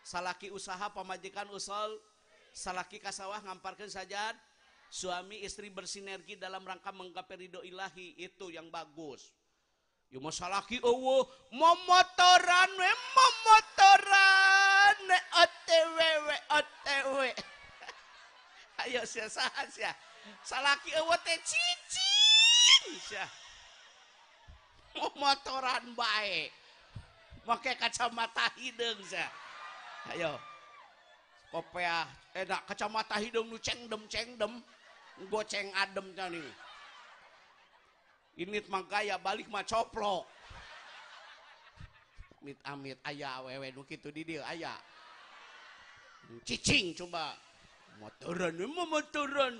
salaki usaha pamajikan usul, salaki kasawah ngamparkeun sajad, suami istri bersinergi dalam rangka menggapai ridho ilahi, itu yang bagus. Ya masalaki eueuh momotoran we momotoran OTW we OTW. Ayo sia saha sia. Salaki eueuh teh cicing sia. Momotoran bae. Make kacamata hideung sia. Ayo. Kopiah edak kacamata hideung nu cengdem goceng adem tadi. Ini mah gaya balik mah coplok. Amit aya awewe nu kitu di dieu aya. Cicing coba. Motoran.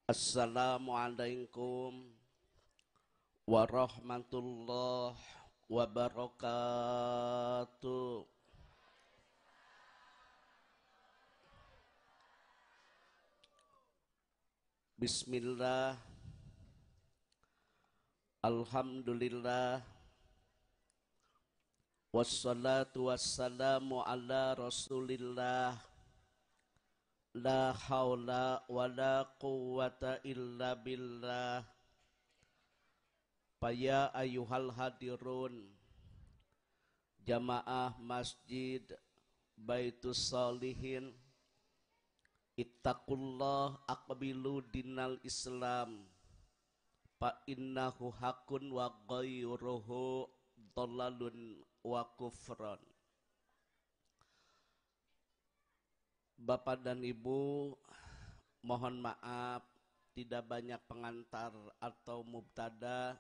Assalamualaikum warahmatullahi wabarakatuh. Bismillah, alhamdulillah, wassalatu wassalamu ala rasulillah. La haula wa la quwwata illa billah. Faya ayuhal hadirun jamaah masjid Baitus Salihin, ittaqullah aqbilu dinal Islam fa innahu hakun wa ghayruhu dhalalun wa kufran. Bapak dan Ibu, mohon maaf tidak banyak pengantar atau mubtada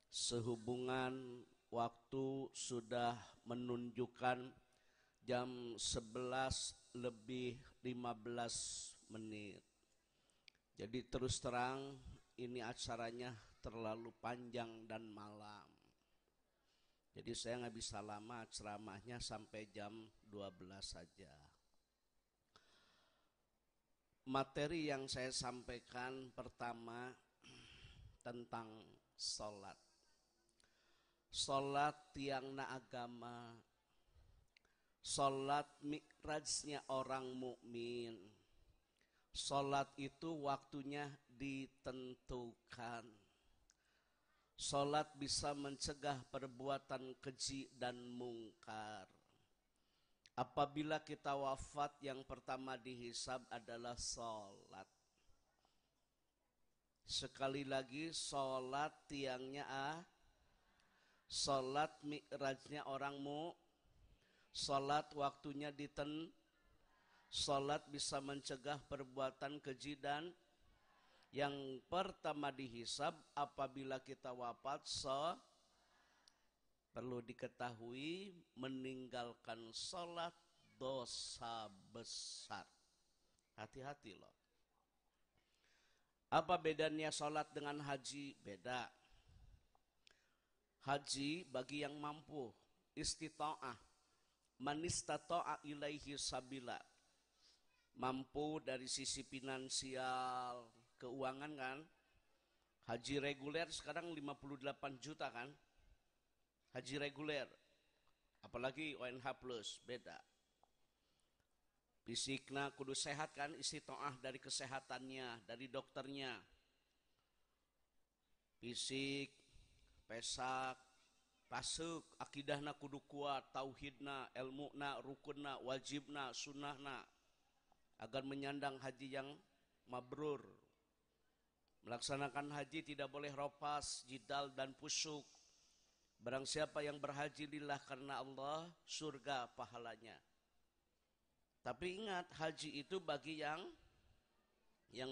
sehubungan waktu sudah menunjukkan jam 11:15. Jadi terus terang ini acaranya terlalu panjang dan malam. Jadi saya nggak bisa lama ceramahnya sampai jam 12 saja. Materi yang saya sampaikan pertama tentang sholat. Sholat tiangna agama, sholat mi'rajnya orang mukmin. Sholat itu waktunya ditentukan. Sholat bisa mencegah perbuatan keji dan mungkar. Apabila kita wafat, yang pertama dihisab adalah sholat. Sekali lagi, sholat tiangnya sholat mi'rajnya orangmu. Sholat waktunya sholat bisa mencegah perbuatan keji dan yang pertama dihisab apabila kita wafat. Perlu diketahui, meninggalkan sholat dosa besar. Hati-hati loh. Apa bedanya sholat dengan haji? Beda. Haji bagi yang mampu, istita'ah, man istata'a ilaihi sabila. Mampu dari sisi finansial, keuangan kan. Haji reguler sekarang 58 juta kan. Haji reguler, apalagi ONH plus, beda. Fisiknya kudu sehat kan, istitoah dari kesehatannya, dari dokternya. Fisik, pesak, pasuk, akidahna kudu kuat, tauhidna, ilmuna, rukunna, wajibna, sunnahna. Agar menyandang haji yang mabrur. Melaksanakan haji tidak boleh ropas, jidal, dan pusuk. Barang siapa yang berhaji lillah karena Allah, surga pahalanya. Tapi ingat, haji itu bagi yang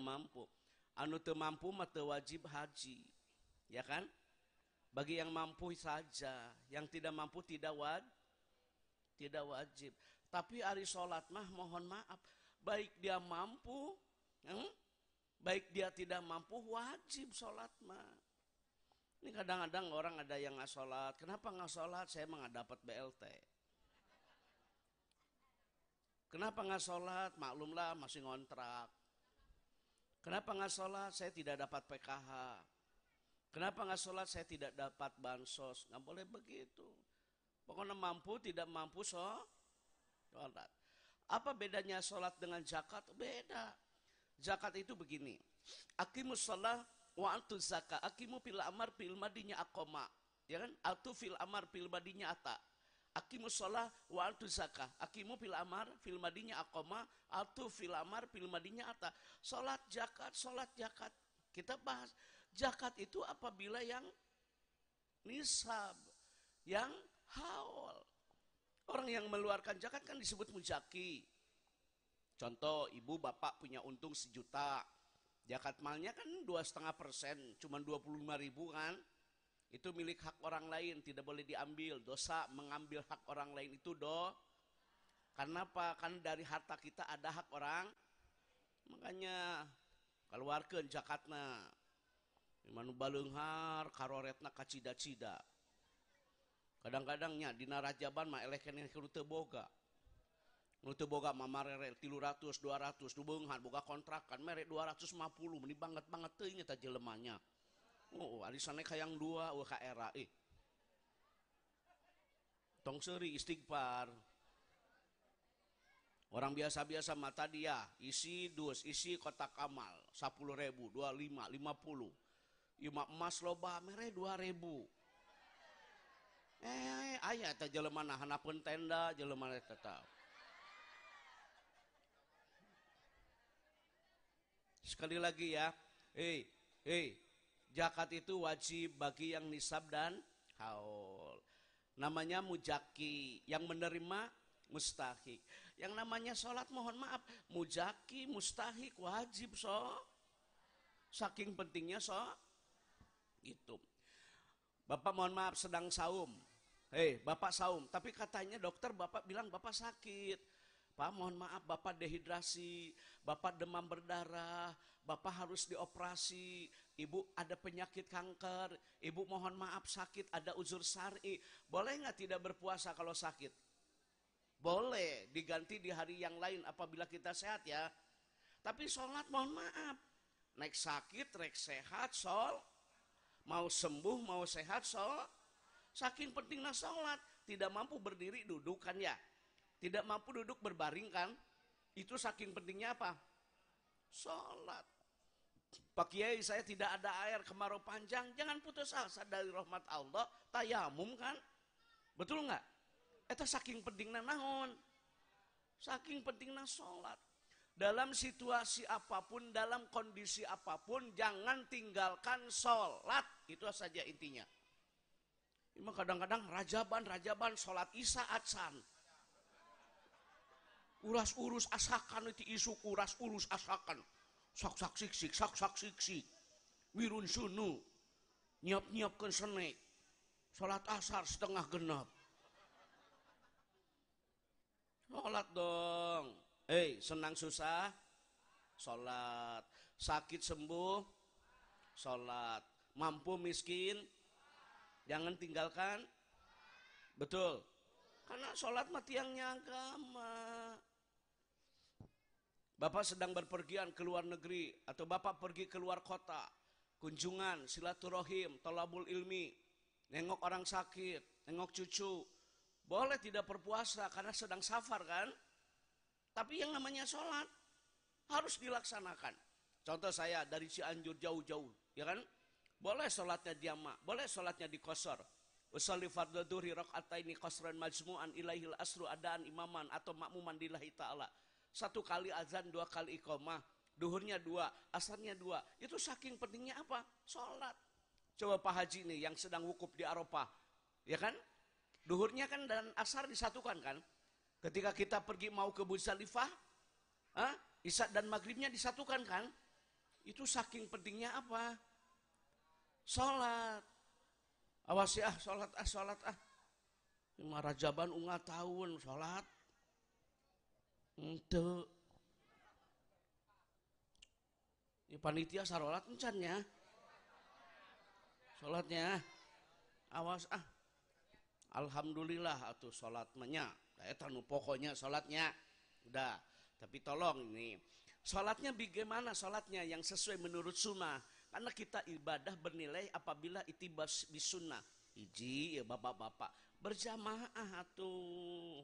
mampu. Anu teu mampu mah teu wajib haji. Ya kan? Bagi yang mampu saja, yang tidak mampu tidak wajib. Tapi hari sholat mah mohon maaf, baik dia mampu, baik dia tidak mampu, wajib sholat mah. Ini kadang-kadang orang ada yang nggak sholat. Kenapa nggak sholat? Saya mah nggak dapat BLT. Kenapa nggak sholat? Maklumlah masih ngontrak. Kenapa nggak sholat? Saya tidak dapat PKH. Kenapa nggak sholat? Saya tidak dapat bansos. Nggak boleh begitu. Pokoknya mampu, tidak mampu sholat. Apa bedanya sholat dengan zakat? Beda. Zakat itu begini. Aqimus shalah wa atu zakat. Aqimu fil amar fil madinya aqoma. Ya kan? Atu fil amar fil madinya ata. Aqimus shalah wa atu zakat. Aqimu fil amar fil madinya aqoma. Atu fil amar fil madinya ata. Salat zakat, salat zakat. Kita bahas zakat itu apabila yang nisab, yang haul. Orang yang mengeluarkan zakat kan disebut muzaki. Contoh, ibu bapak punya untung 1 juta. Zakat malnya kan 2,5%, cuma 25.000 kan. Itu milik hak orang lain, tidak boleh diambil. Dosa mengambil hak orang lain itu Karena apa? Kan dari harta kita ada hak orang. Makanya keluarkan zakatna. Manu baleunghar karoretna kacida-cida. Kadang-kadangnya dina rajaban mah eleh keneh kudu teu boga. Nu teu boga mah marere 300 200 nu beunghar boga kontrakan mere 250 meni banget-banget teuing eta jelemanya. Oh, ari saneh hayang 2 eueuh ka era Tong seuri istighfar. Orang biasa-biasa mah tadi ya, isi dus, isi kotak amal 10.000, 25, 50. Ieu mah emas loba mere 2.000. Aya teh jelema hanapeun tenda, jelema tetap. Sekali lagi ya, zakat itu wajib bagi yang nisab dan haul. Namanya mujaki, yang menerima mustahik. Yang namanya sholat mohon maaf, mujaki, mustahik, wajib saking pentingnya gitu. Bapak mohon maaf sedang saum. Bapak saum, tapi katanya dokter bapak bilang bapak sakit. Pak mohon maaf bapak dehidrasi, bapak demam berdarah, bapak harus dioperasi, ibu ada penyakit kanker, ibu mohon maaf sakit ada uzur syar'i. Boleh nggak tidak berpuasa kalau sakit? Boleh, diganti di hari yang lain apabila kita sehat ya. Tapi sholat mohon maaf, naik sakit, naik sehat, mau sembuh, mau sehat, saking pentingnya sholat. Tidak mampu berdiri duduk kan ya. Tidak mampu duduk berbaring kan. Itu saking pentingnya apa? Sholat. Pak Kiai saya tidak ada air kemarau panjang. Jangan putus asa dari rahmat Allah. Tayamum kan. Betul nggak? Itu saking pentingnya naon. Saking pentingnya sholat. Dalam situasi apapun, dalam kondisi apapun, jangan tinggalkan sholat. Itu saja intinya. Memang kadang-kadang rajaban sholat isya adsan. Uras urus asakan itu isu uras urus asakan. Sak siksik. Wirun sunu. Nyiap-nyiapkan senek. Sholat asar 5:30. Sholat dong. Senang susah. Sholat. Sakit sembuh. Sholat. Mampu miskin. Jangan tinggalkan. Betul. Karena sholat mah tiangnya agama. Bapak sedang berpergian ke luar negeri atau bapak pergi ke luar kota, kunjungan, silaturahim, thalabul ilmi, nengok orang sakit, nengok cucu, boleh tidak berpuasa karena sedang safar kan? Tapi yang namanya sholat harus dilaksanakan. Contoh saya dari Cianjur jauh-jauh, ya kan? Boleh sholatnya jamak, boleh sholatnya di qashar. Usolli fardhu dhuhri rakaataini qasran majmu'an ilaihil asru adaan imaman atau makmuman lillahi ta'ala. 1 kali azan, 2 kali iqamah, duhurnya 2, asarnya 2. Itu saking pentingnya apa? Sholat. Coba Pak Haji nih yang sedang wukuf di Arafah, ya kan? Duhurnya kan dan asar disatukan kan? Ketika kita pergi mau ke Muzdalifah, isya dan maghribnya disatukan kan? Itu saking pentingnya apa? Sholat. Awas ya, sholat. Rajaban ungat tahun sholat ente panitia sarolat encannya sholatnya awas alhamdulillah atuh sholat menya eta nu pokoknya sholatnya udah. Tapi tolong ini sholatnya bagaimana sholatnya yang sesuai menurut sunnah, karena kita ibadah bernilai apabila itibas bisunnah. Iji ya bapak-bapak berjamaah atuh,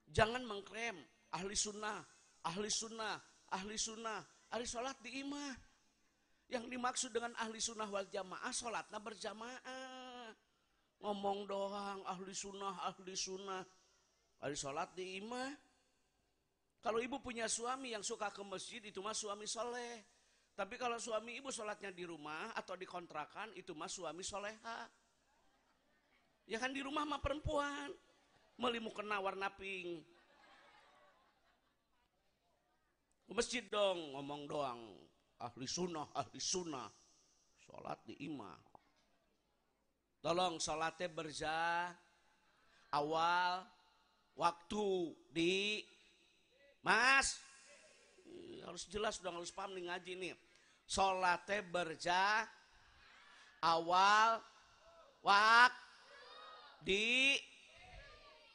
jangan mengklaim ahli sunnah, ahli sunnah, ahli sunnah, ahli sholat di imah. Yang dimaksud dengan ahli sunnah wal jamaah sholatnya berjamaah. Ngomong doang ahli sunnah, ahli sholat di imah. Kalau ibu punya suami yang suka ke masjid itu mah suami soleh. Tapi kalau suami ibu sholatnya di rumah atau di kontrakan itu mah suami soleha. Ya kan di rumah mah perempuan melimu kena warna pink. Ke masjid dong ngomong doang ahli sunnah, sholat di imah. Tolong sholatnya awal waktu di mas harus jelas dong, harus paham nih ngaji nih. Sholatnya awal waktu di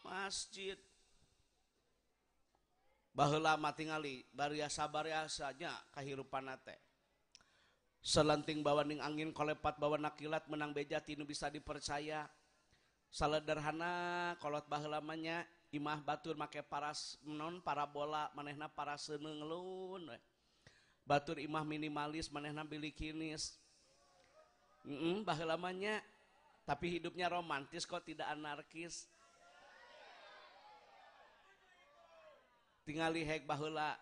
masjid. Baheula mah tingali bariasa-bariasanya kahirupan teh. Selenting bawa ning angin kolepat bawa nakilat menang beja tinu bisa dipercaya. Salederhana kolot baheula mah nya imah batur make paras non parabola manehna paraseungeun we. Batur imah minimalis manehna bilikinis. Baheula mah nya tapi hidupnya romantis kok tidak anarkis. Tingali hek baheula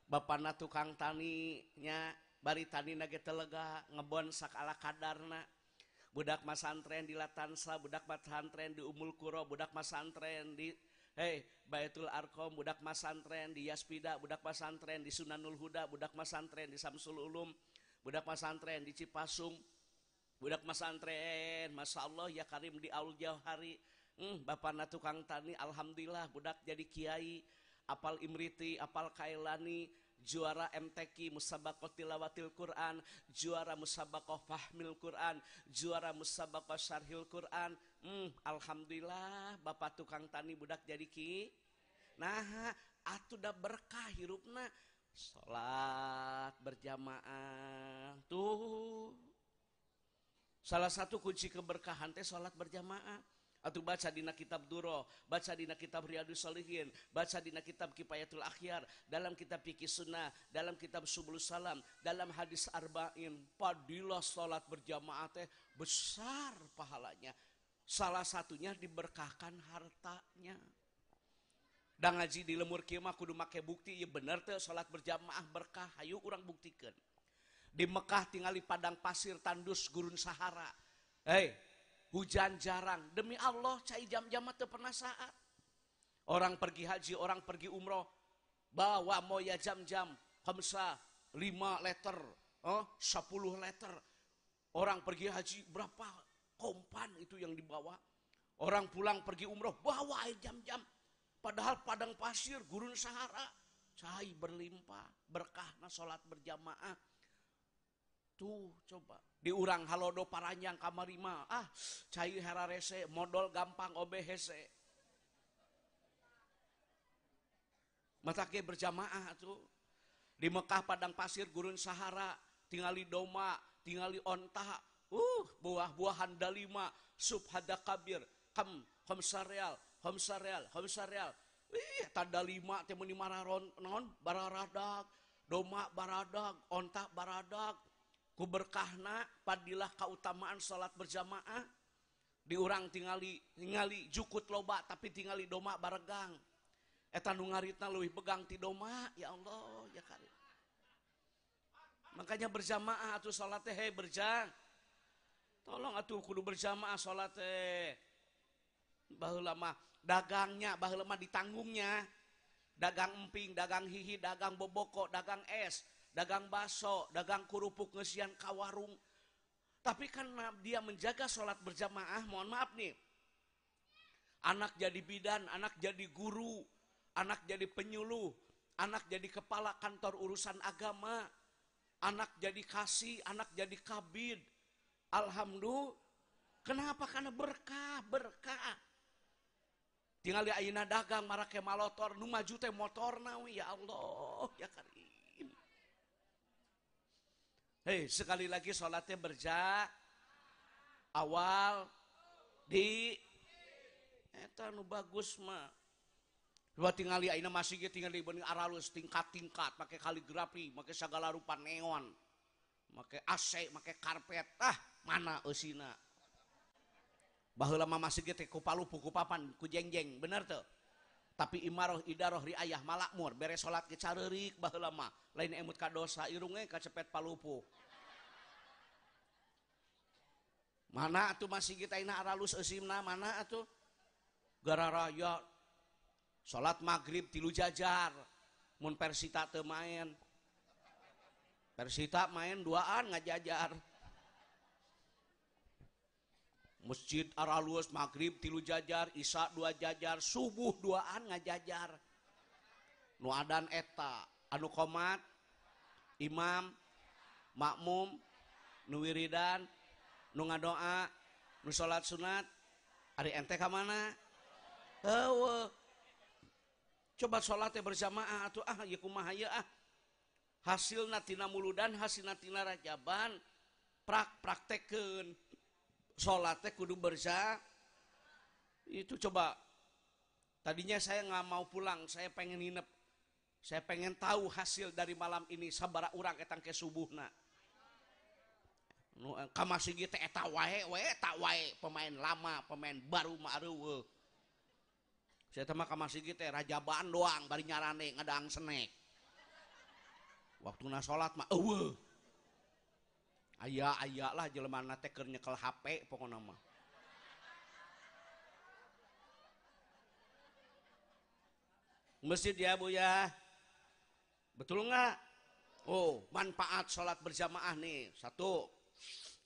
bapana tukang tani nya bari tani na ge telega ngebon sakala kadarna. Budak masantren di Latansa, budak masantren di Umul Qura, budak masantren di Baitul Arqam, budak masantren di Yaspida, budak masantren di Sunanul Huda, budak masantren di Samsul Ulum, budak masantren di Cipasung, budak masantren Masya Allah ya Karim di Aul Jauhari. Bapana tukang tani alhamdulillah budak jadi kiai, apal Imriti, apal Kailani, juara MTQ Musabaqah Tilawatil Quran, juara Musabaqah Fahmil Quran, juara Musabaqah Syarhil Quran. Alhamdulillah bapak tukang tani budak jadi ki. Nah, atuh da berkah hirupna salat berjamaah. Tuh. Salah satu kunci keberkahan teh salat berjamaah. Atau baca dina kitab Duro, baca dina kitab Riyadus Shalihin, baca dina kitab Kifayatul Akhyar, dalam kitab Fikih Sunnah, dalam kitab Subulus Salam, dalam hadis Arba'in. Fadilah salat berjamaah teh besar pahalanya. Salah satunya diberkahkan hartanya. Da ngaji di lemur kieu mah kudu make bukti ieu bener teh salat berjamaah berkah. Hayu urang buktikeun. Di Mekah tingali padang pasir tandus gurun Sahara. Hujan jarang, demi Allah cai jam-jam teu pernah saat. Orang pergi haji, orang pergi umroh, bawa moya jam-jam, khamsa 5 liter, 10 liter. Orang pergi haji berapa kompan itu yang dibawa. Orang pulang pergi umroh, bawa air jam-jam. Padahal padang pasir, gurun Sahara, cai berlimpah, berkahna sholat berjamaah. Tuh coba diurang halodo paranjang kamarima cai herarese modal gampang obe hese matake berjamaah tuh di Mekah padang pasir gurun Sahara tingali doma tingali onta buah-buahan dalima subhada kabir khamsareal tanda lima teh meuni mararon non bararadag doma baradag onta baradag. Kuberkahna padilah keutamaan salat berjamaah. Diurang tingali jukut loba tapi tingali doma baregang. Eta nu ngaritna leuwih begang ti doma, ya Allah ya Karim. Makanya berjamaah atuh salat teh berjang. Tolong atuh kudu berjamaah salat teh. Baheula mah dagangnya baheula mah ditanggungnya. Dagang emping, dagang hihi, dagang boboko, dagang es. Dagang baso, dagang kerupuk ngesian kawarung. Tapi karena dia menjaga sholat berjamaah, mohon maaf nih. Anak jadi bidan, anak jadi guru, anak jadi penyuluh, anak jadi kepala kantor urusan agama, anak jadi kasih, anak jadi kabid. Alhamdulillah. Kenapa? Karena berkah, berkah. Tinggal di ayeuna dagang marake malotor, nu maju teh motorna we, ya Allah, ya Karim. Hei, sekali lagi sholatnya awal di eta nu bagus mah. Dua tinggal di ayeuna masih tinggal di bening aralus tingkat-tingkat, pakai kaligrafi, pakai segala rupa neon, pakai AC, pakai karpet. Mana eusina? Baheula mah masih teh ku palupu ku papan ku jengjeng, bener tuh. Tapi imaroh idaroh riayah malakmur beres salat ge careurik baheula mah. Lain emut ka dosa irung ge kacepet palupu. Mana atuh masih kita ina aralus eusimna mana atuh? Gararaya salat maghrib 3 jajar. Mun Persita teu main. Persita main 2an ngajajar. Masjid aralus maghrib 3 jajar, isya 2 jajar, subuh 2an ngajajar. Nu adan eta, anu qomat, imam, makmum, nu wiridan, nu ngadoa, nu salat sunat, ari ente ka mana? Heueuh. Coba salatnya berjamaah atuh ieu kumaha ieu Hasilna tina muludan, hasilna tina rajaban, praktekkeun. Sholatnya kudu itu coba. Tadinya saya nggak mau pulang, saya pengen nginep, saya pengen tahu hasil dari malam ini sabara urang etang ke subuhna. Kamasih gitu eta wae tak wae pemain lama pemain baru mah areueuh. Saya teh mah kamasih gitu rajabaan doang bari nyarane ngadang snack. Waktuna sholat mah eueuh. Aya lah jelema teh keur nyekel HP pokona mah. Masjid ya Bu ya. Betul nggak? Oh, manfaat sholat berjamaah nih. 1.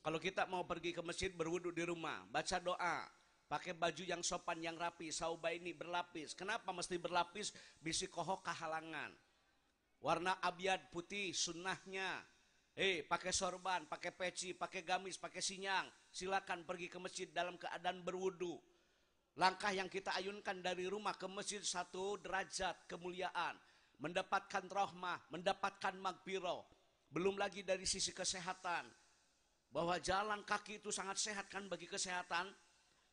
Kalau kita mau pergi ke masjid berwudu di rumah, baca doa, pakai baju yang sopan yang rapi, saubaini berlapis. Kenapa mesti berlapis? Bisi kohok kahalangan. Warna abyad putih sunnahnya. Pakai sorban, pakai peci, pakai gamis, pakai sinyang. Silakan pergi ke masjid dalam keadaan berwudu. Langkah yang kita ayunkan dari rumah ke masjid 1 derajat kemuliaan. Mendapatkan rahmah, mendapatkan magfirah. Belum lagi dari sisi kesehatan. Bahwa jalan kaki itu sangat sehat kan bagi kesehatan.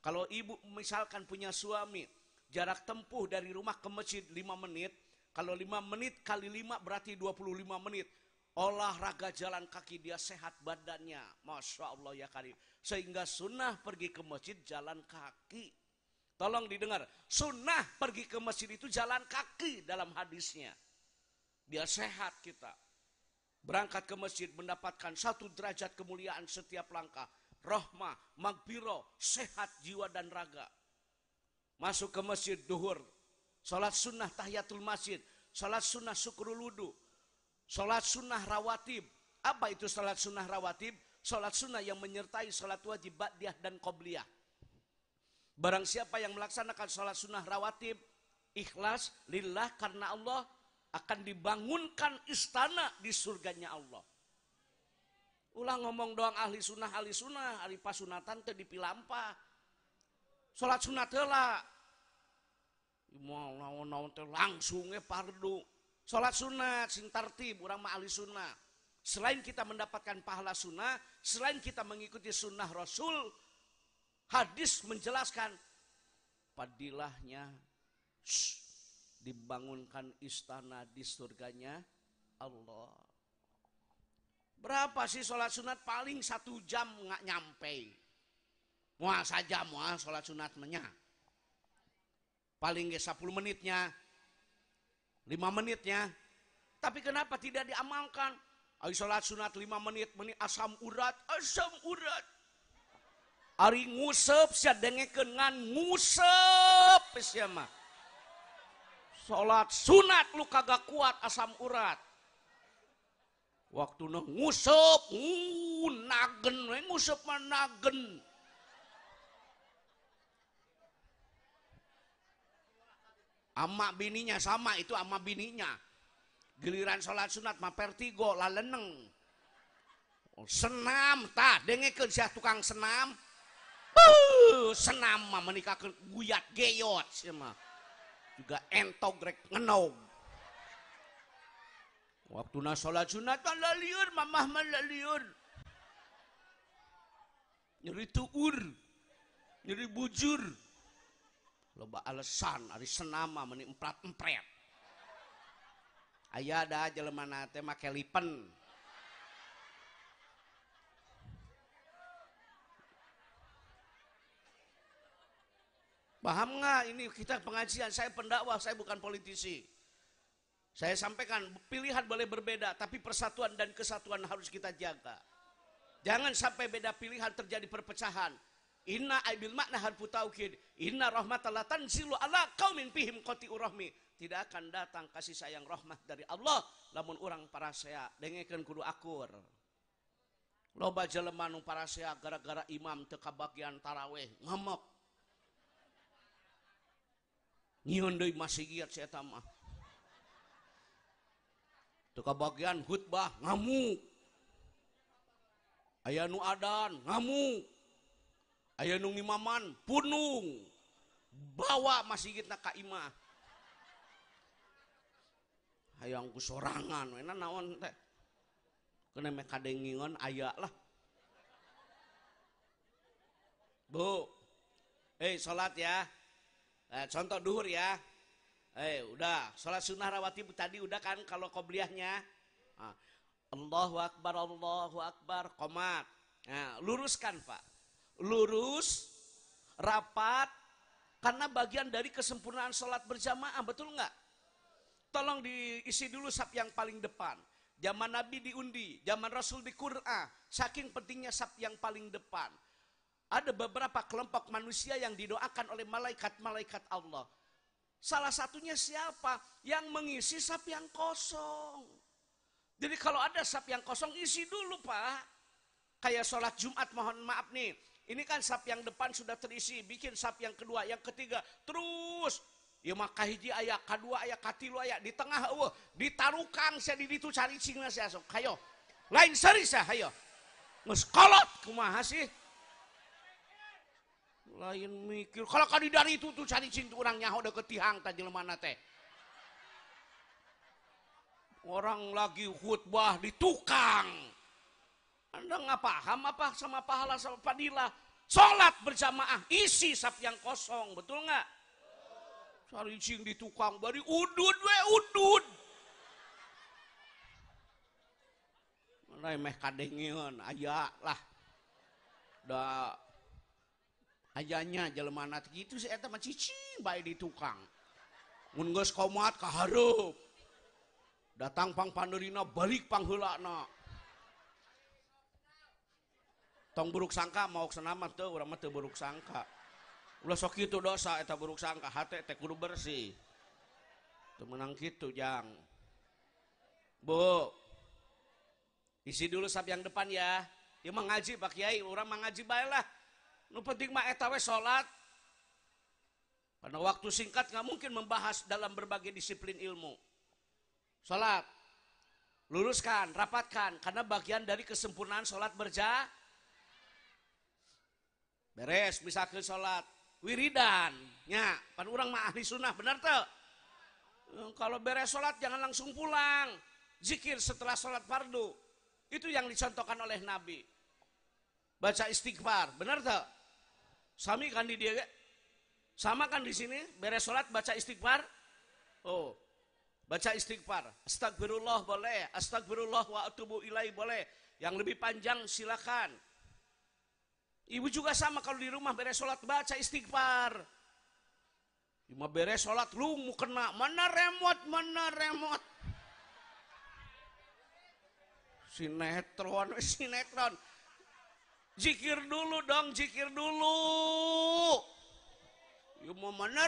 Kalau ibu misalkan punya suami, jarak tempuh dari rumah ke masjid 5 menit. Kalau 5 menit kali 5 berarti 25 menit. Olahraga jalan kaki dia sehat badannya. Masya Allah ya Karim. Sehingga sunnah pergi ke masjid jalan kaki. Tolong didengar. Sunnah pergi ke masjid itu jalan kaki dalam hadisnya. Biar sehat kita. Berangkat ke masjid mendapatkan 1 derajat kemuliaan setiap langkah. Rahmah, magfirah, sehat jiwa dan raga. Masuk ke masjid duhur. Salat sunnah tahiyatul masjid. Salat sunnah syukrul wudu. Salat sunnah rawatib. Apa itu salat sunnah rawatib? Salat sunnah yang menyertai salat wajib ba'diyah dan qobliyah. Barang siapa yang melaksanakan salat sunnah rawatib, ikhlas, lillah karena Allah, akan dibangunkan istana di surganya Allah. Ulang ngomong doang ahli sunnah, ahli pasunatan teh dipilampah. Salat sunat heula. Mau naon-naon teh langsung fardu. Salat sunat sing tartib urang mah ahli sunnah. Selain kita mendapatkan pahala sunnah, selain kita mengikuti sunnah Rasul, hadis menjelaskan padilahnya dibangunkan istana di surganya Allah. Berapa sih sholat sunat? Paling 1 jam nggak nyampe. Mual saja mual sholat sunatnya. Paling 10 menitnya, 5 menitnya. Tapi kenapa tidak diamalkan? Ayo sholat sunat 5 menit, asam urat. Ari ngusep sia dengekeun ngan ngusep sia mah. Sholat sunat lu kagak kuat asam urat. Waktu ngusep, nagen, ngusep mah nagen. Ama bininya sama, itu ama bininya. Giliran sholat sunat mah vertigo laleneng. Senam tah dengekeun sia tukang senam. Senam mah menikahkeun guyat geyot sia mah. Juga entog rek ngenog. Waktuna sholat sunat mah lalieur, mamah mah lalieur. Nyeri tuur, nyeri bujur. Loba alasan ari senam mah meuni emprat-empret. Aya da jelema teh make lipen. Paham nggak? Ini kita pengajian, saya pendakwah, saya bukan politisi. Saya sampaikan pilihan boleh berbeda, tapi persatuan dan kesatuan harus kita jaga. Jangan sampai beda pilihan terjadi perpecahan. Inna aibil makna harfu taukid. Inna rahmatallah tanzilu ala qaumin fihim qati'ur rahmi. Tidak akan datang kasih sayang rahmat dari Allah lamun urang parasea dengekeun kudu akur. Loba jelema nu parasea gara-gara imam teu kabagian tarawih ngamuk. Nyieun deui masih giat si eta mah. Teu kabagian khutbah ngamuk. Aya nu adan ngamuk. Aya nu ngimaman punung. Bawa masjidna ka imah. Hayang ku sorangan we naon teh. Kena me kadengingan aya lah. Bu. Salat ya. Contoh duhur ya. Udah salat sunnah rawatib tadi udah kan kalau qobliyahnya. Allahu akbar, qomat. Nah, luruskan Pak. Lurus, rapat, karena bagian dari kesempurnaan sholat berjamaah, betul nggak? Tolong diisi dulu saf yang paling depan. Zaman Nabi diundi, zaman Rasul di Qur'an, saking pentingnya saf yang paling depan. Ada beberapa kelompok manusia yang didoakan oleh malaikat-malaikat Allah. Salah satunya siapa? Yang mengisi saf yang kosong. Jadi kalau ada saf yang kosong, isi dulu Pak. Kayak sholat Jumat, mohon maaf nih. Ini kan saf yang depan sudah terisi, bikin saf yang kedua, yang ketiga, terus. Ya maka hiji aya, kadua aya, katilu aya, di tengah ditarukang saya di ditu cari cingna saya sok. Hayo. Lain seri saya, hayo. Geus kolot kumaha sih? Lain mikir. Kalau kadi dari itu tuh cari cing urang nyaho deukeut tihang tah jelemana teh. Orang lagi khutbah di tukang. Anda nggak paham apa sama pahala sama fadilah? Sholat berjamaah, isi saf yang kosong, betul nggak? Cari cing di tukang, bari udud we udud. Mana meh kadengeun, aya lah. Da ajanya jelemana gitu sih eta mah cicing bae di tukang. Mun geus qomat ka hareup. Datang pang pandeurina balik pang heulana. Tong buruk sangka mau senama teu urang mah teu buruk sangka. Ulah sok kitu dosa eta buruk sangka, hate teh kudu bersih. Teu meunang kitu jang. Bu. Isi dulu saf yang depan ya. Ieu mah ngaji Pak Kiai, urang mah ngaji bae lah. Nu penting mah eta we salat. Karena waktu singkat nggak mungkin membahas dalam berbagai disiplin ilmu. Salat. Luruskan, rapatkan karena bagian dari kesempurnaan salat beres, misalkan sholat wiridan, nya, pan urang mah ahli sunnah, benar tuh? Kalau beres sholat jangan langsung pulang, zikir setelah sholat fardu, itu yang dicontohkan oleh Nabi. Baca istighfar, benar tuh? Sami kan di dia, sama kan di sini, beres sholat baca istighfar, baca istighfar, astagfirullah boleh, astagfirullah wa atubu ilaih boleh, yang lebih panjang silakan. Ibu juga sama kalau di rumah beres sholat baca istighfar. Cuma beres sholat lu mau kena mana remote. Sinetron. Zikir dulu dong, zikir dulu. Ibu mau mana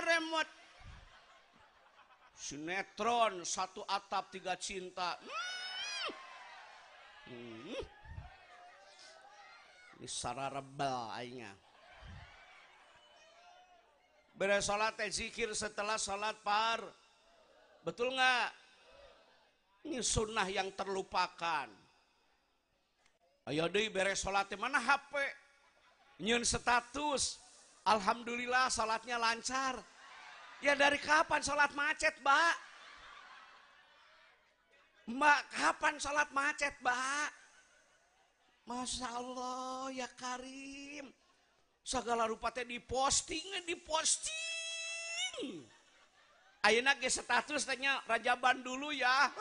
remote. Sinetron, satu atap tiga cinta. Ini sararabal aingnya. Beres sholat teh zikir setelah sholat betul nggak? Ini sunnah yang terlupakan. Ayo deh beres sholat teh mana HP? Nyun status. Alhamdulillah sholatnya lancar. Ya dari kapan sholat macet, Mbak? Mbak, kapan sholat macet, Mbak? Masya Allah ya Karim. Segala rupa teh diposting. Ayeuna ge status tanya rajaban dulu ya.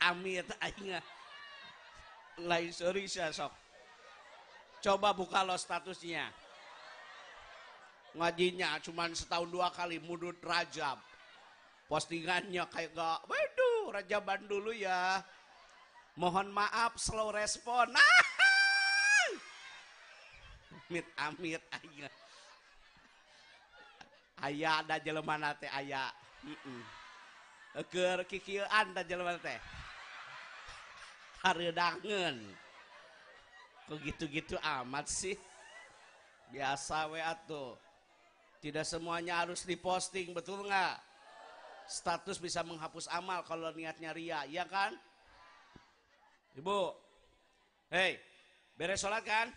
Amit aing lain sorry sok. Coba buka lo statusnya. Ngajinya cuman setahun 2 kali mudut Rajab. Postingannya kayak gak, waduh rajaban dulu ya. Mohon maaf slow respon. Amit aing. Aya ada jelema teh aya. Keur kikieuan da jelema teh. Hareudangeun. Kok gitu-gitu amat sih? Biasa we atuh. Tidak semuanya harus diposting, betul nggak? Status bisa menghapus amal kalau niatnya ria, iya kan? Ibu, hei, beres sholat kan?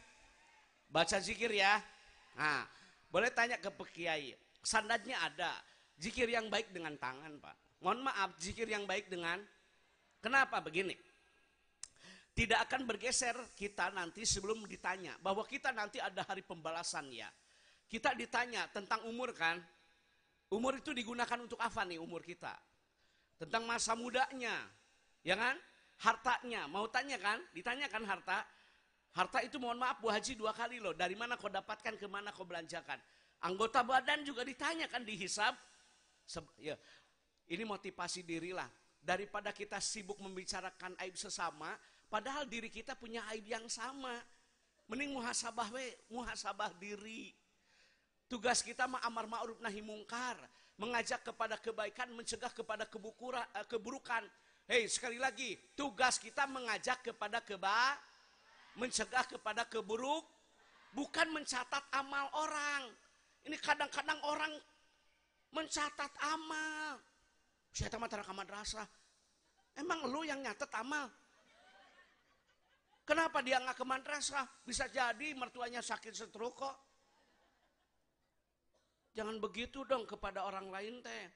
Baca zikir ya. Nah, boleh tanya ke Pak Kiai. Standarnya ada. Zikir yang baik dengan tangan, Pak. Mohon maaf, zikir yang baik dengan. Kenapa begini? Tidak akan bergeser kita nanti sebelum ditanya. Bahwa kita nanti ada hari pembalasan ya. Kita ditanya tentang umur kan. Umur itu digunakan untuk apa nih umur kita? Tentang masa mudanya. Ya kan? Hartanya. Mau tanya kan? Ditanyakan harta. Harta itu mohon maaf Bu Haji 2 kali loh. Dari mana kau dapatkan, kemana kau belanjakan. Anggota badan juga ditanyakan dihisab. Ya, ini motivasi dirilah. Daripada kita sibuk membicarakan aib sesama, padahal diri kita punya aib yang sama. Mending muhasabah diri. Tugas kita mah amar ma'ruf nahi mungkar, mengajak kepada kebaikan, mencegah kepada keburukan. Hei, sekali lagi, tugas kita mengajak kepada mencegah kepada bukan mencatat amal orang. Ini kadang-kadang orang mencatat amal. Saya tamat raka madrasah. Emang lu yang nyatet amal? Kenapa dia nggak ke madrasah? Bisa jadi mertuanya sakit stroke kok. Jangan begitu dong kepada orang lain teh.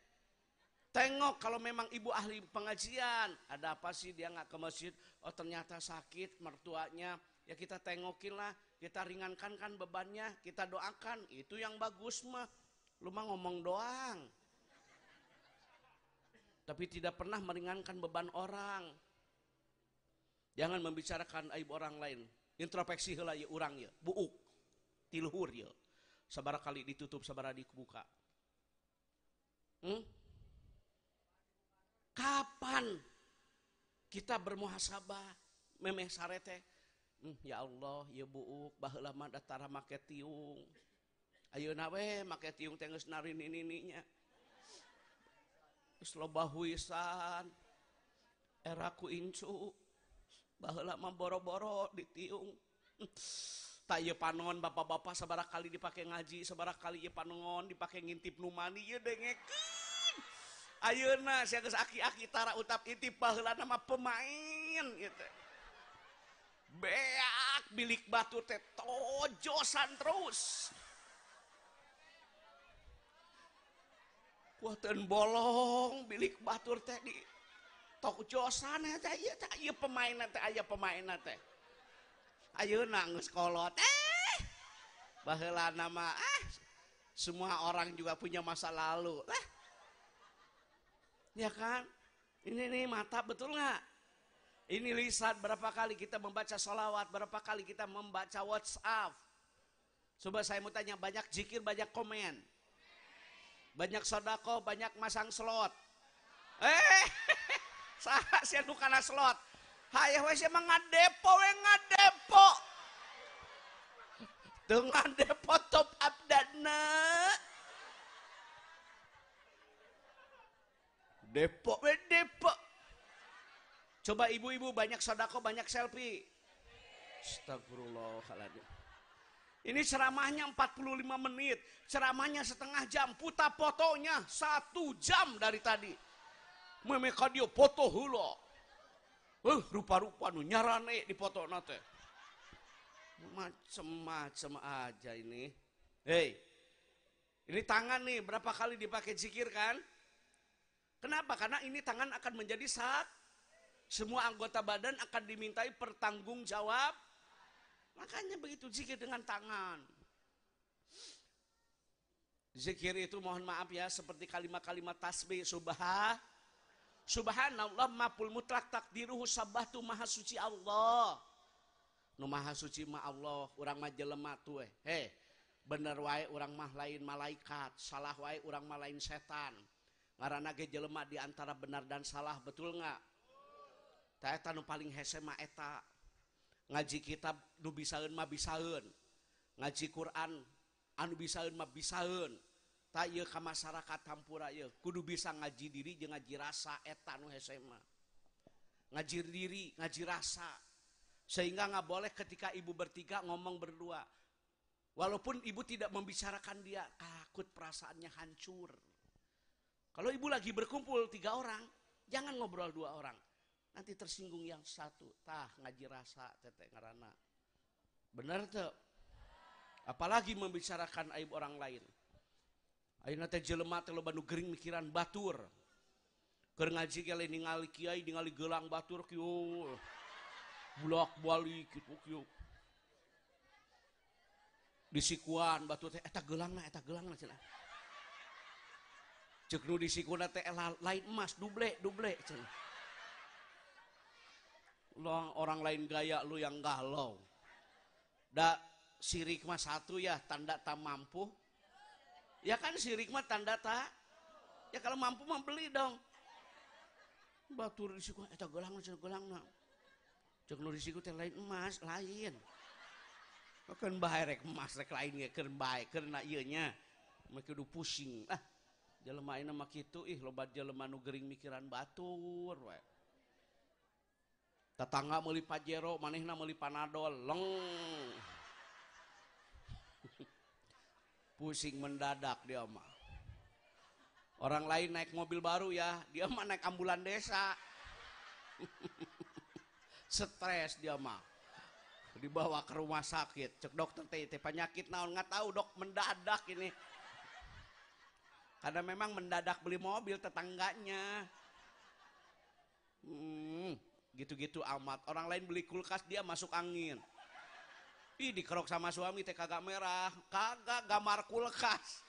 Tengok kalau memang ibu ahli pengajian. Ada apa sih dia nggak ke masjid? Oh ternyata sakit mertuanya. Ya kita tengokin lah. Kita ringankan kan bebannya, kita doakan. Itu yang bagus mah. Lu mah ngomong doang. Tapi tidak pernah meringankan beban orang. Jangan membicarakan aib orang lain. Introspeksi heula ieu urang ieu, buuk. Tiluhur ieu. Sabaraha kali ditutup, sabaraha dibuka. Kapan kita bermuhasabah memeh sare teh? Ya Allah, ya buuk, baheula mah datara make tiung. Ayeuna we make tiung teh geus narini-nininya. Geus loba huisan. Era ku incu. Baheula mah boro-boro di tiung. Tak ieu panon bapak-bapak sabaraha kali dipake ngaji, sabaraha kali ieu panon dipake ngintip nu mani ieu dengekeun. Ayeuna sia geus aki-aki tara utap intip baheula mah pemain gitu. Beak bilik batu teh tojosan terus. Kuateun bolong bilik batur teh di tojosan teh ieu pemain teh aya pemain teh. Ayeuna geus kolot baheula nama semua orang juga punya masa lalu. Ya kan? Ini mata betul nggak? Ini lisan berapa kali kita membaca sholawat, berapa kali kita membaca WhatsApp. Coba saya mau tanya, banyak zikir, banyak komen. Banyak sodako, banyak masang slot. Saha sia nu kana slot. Hayah we sia mah ngadepo we ngadepo. Teu ngadepo top up dana. Depo we depo. Coba ibu-ibu banyak sodako, banyak selfie. Astagfirullahaladzim. Ini ceramahnya 45 menit, ceramahnya setengah jam, putar fotonya 1 jam dari tadi. Memeka dia foto hula. Rupa-rupa nu nyarane di foto nate. Macem-macem aja ini. Hei, ini tangan nih berapa kali dipakai zikir kan? Kenapa? Karena ini tangan akan menjadi semua anggota badan akan dimintai pertanggung jawab. Makanya begitu zikir dengan tangan. Zikir itu mohon maaf ya seperti kalimat-kalimat tasbih Subhanallah maful mutlak takdiruhu sabbatu maha suci Allah. Nu maha suci mah Allah, urang mah jelema tuh bener wae urang mah lain malaikat, salah wae urang mah lain setan. Ngaranna ge jelema di antara benar dan salah, betul enggak? Tah eta nu paling hese mah eta. Ngaji kitab nu bisaeun mah bisaeun. Ngaji Quran anu bisaeun mah bisaeun. Ta ieu ka masyarakat hampura ieu kudu bisa ngaji diri jeung ngaji rasa eta nu hese mah. Ngaji diri, ngaji rasa. Sehingga nggak boleh ketika ibu bertiga ngomong berdua. Walaupun ibu tidak membicarakan dia, takut perasaannya hancur. Kalau ibu lagi berkumpul 3 orang, jangan ngobrol 2 orang. Nanti tersinggung yang satu, ngaji rasa teteh ngarana. Benar tuh. Apalagi membicarakan aib orang lain. Ayeuna teh jelema teh loba nu gering mikiran batur. Keur ngaji kali ningali kiai ningali gelang batur kieu. Bulak-balik kitu. Disikuan batur teh eta geulangna cenah. Ceuk nu disikuan teh lain emas duble cenah. Orang lain gaya lu yang galau. Sirik mah satu ya, tanda tak mampu. Ya kan sirik mah tanda tak. Ya kalau mampu mah beli dong. Batur disiku eta geulangna. Cek nu disiku teh lain emas, lain. Keun bae rek emas rek lain ge keun bae, keurna ieu nya. Make kudu pusing. Jelema ayeuna mah kitu loba jelema nu gering mikiran batur we. Tetangga meuli Pajero, manehna meuli Panadol, leng. Pusing mendadak dia mah. Orang lain naik mobil baru ya, dia mah naik ambulan desa. Stres dia mah. Dibawa ke rumah sakit, cek dokter teh penyakit naon nggak tahu dok, mendadak ini. Karena memang mendadak beli mobil tetangganya. Gitu-gitu amat. Orang lain beli kulkas dia masuk angin. Dikerok sama suami teh kagak merah, kagak gambar kulkas.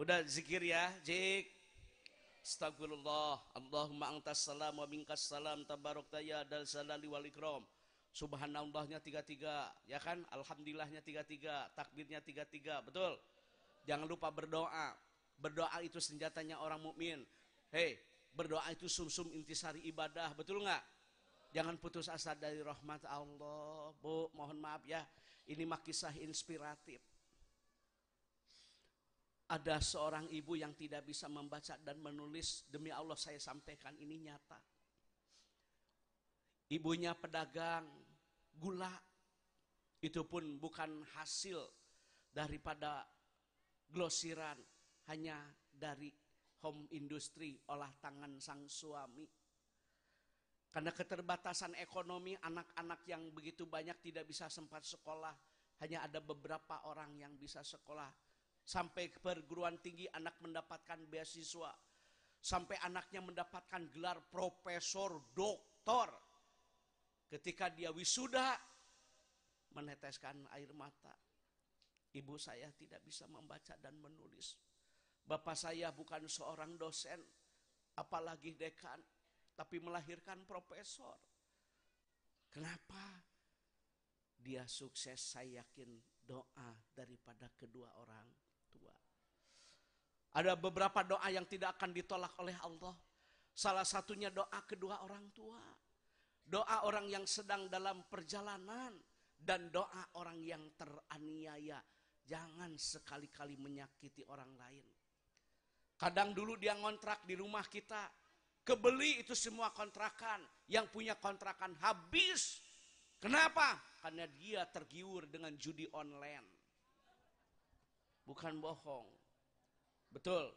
Udah zikir ya, zik. Astagfirullah, Allahumma antas salam wa minkas salam tabarakta ya dal salali wal ikram. Subhanallahnya 33, ya kan? Alhamdulillahnya 33, takbirnya 33, betul? Jangan lupa berdoa. Berdoa itu senjatanya orang mukmin. Hei, berdoa itu sumsum intisari ibadah, betul nggak? Jangan putus asa dari rahmat Allah. Bu, mohon maaf ya, ini mah kisah inspiratif. Ada seorang ibu yang tidak bisa membaca dan menulis, demi Allah saya sampaikan ini nyata. Ibunya pedagang gula, itu pun bukan hasil daripada glosiran, hanya dari home industry, olah tangan sang suami. Karena keterbatasan ekonomi, anak-anak yang begitu banyak tidak bisa sempat sekolah. Hanya ada beberapa orang yang bisa sekolah. Sampai ke perguruan tinggi anak mendapatkan beasiswa. Sampai anaknya mendapatkan gelar profesor, doktor. Ketika dia wisuda, meneteskan air mata. Ibu saya tidak bisa membaca dan menulis. Bapak saya bukan seorang dosen, apalagi dekan. Tapi melahirkan profesor. Kenapa? Dia sukses, saya yakin doa daripada kedua orang tua. Ada beberapa doa yang tidak akan ditolak oleh Allah. Salah satunya doa kedua orang tua. Doa orang yang sedang dalam perjalanan. Dan doa orang yang teraniaya. Jangan sekali-kali menyakiti orang lain. Kadang dulu dia ngontrak di rumah kita. Kebeli itu semua kontrakan. Yang punya kontrakan habis. Kenapa? Karena dia tergiur dengan judi online. Bukan bohong. Betul.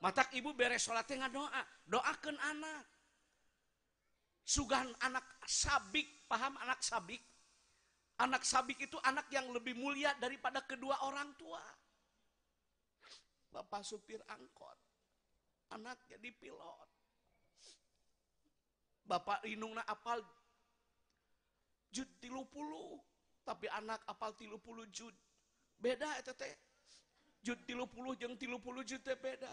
Matak ibu beres sholatnya ngadoa. Doakan anak. Sugan anak sabik. Paham anak sabik? Anak sabik itu anak yang lebih mulia daripada kedua orang tua. Bapak supir angkot. Anak jadi pilot. Bapak inungna apal jud 30. Tapi anak apal 30 jud. Beda itu teh. Jud 30 jeung 30 jud teh beda.